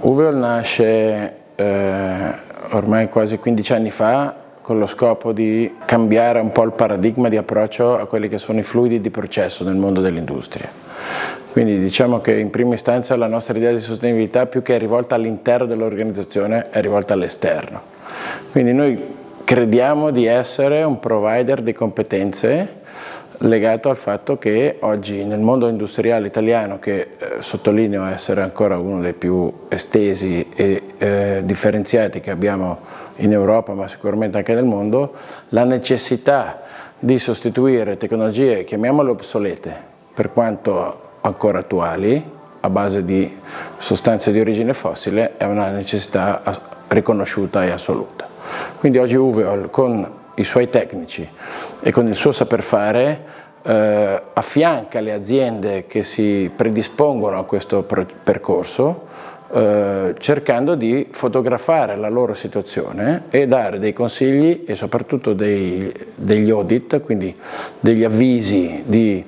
Uveol nasce ormai quasi 15 anni fa con lo scopo di cambiare un po' il paradigma di approccio a quelli che sono i fluidi di processo nel mondo dell'industria. Quindi diciamo che in prima istanza la nostra idea di sostenibilità, più che è rivolta all'interno dell'organizzazione, è rivolta all'esterno. Quindi noi crediamo di essere un provider di competenze legato al fatto che oggi nel mondo industriale italiano, che sottolineo essere ancora uno dei più estesi e differenziati che abbiamo in Europa, ma sicuramente anche nel mondo, la necessità di sostituire tecnologie, chiamiamole obsolete, per quanto ancora attuali, a base di sostanze di origine fossile, è una necessità riconosciuta e assoluta. Quindi oggi Uveol, con i suoi tecnici e con il suo saper fare, affianca le aziende che si predispongono a questo percorso, cercando di fotografare la loro situazione e dare dei consigli e soprattutto degli audit, quindi degli avvisi di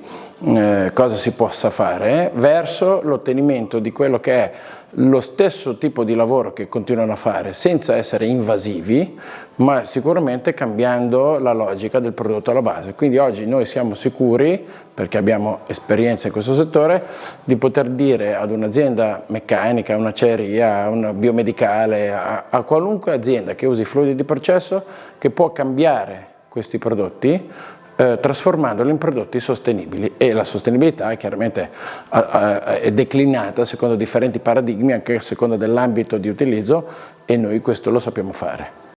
cosa si possa fare verso l'ottenimento di quello che è lo stesso tipo di lavoro che continuano a fare senza essere invasivi, ma sicuramente cambiando la logica del prodotto alla base. Quindi oggi noi siamo sicuri, perché abbiamo esperienza in questo settore, di poter dire ad un'azienda meccanica, a un'acciaieria, a una biomedicale, a qualunque azienda che usi fluidi di processo, che può cambiare questi prodotti trasformandoli in prodotti sostenibili, e la sostenibilità chiaramente è declinata secondo differenti paradigmi, anche a seconda dell'ambito di utilizzo, e noi questo lo sappiamo fare.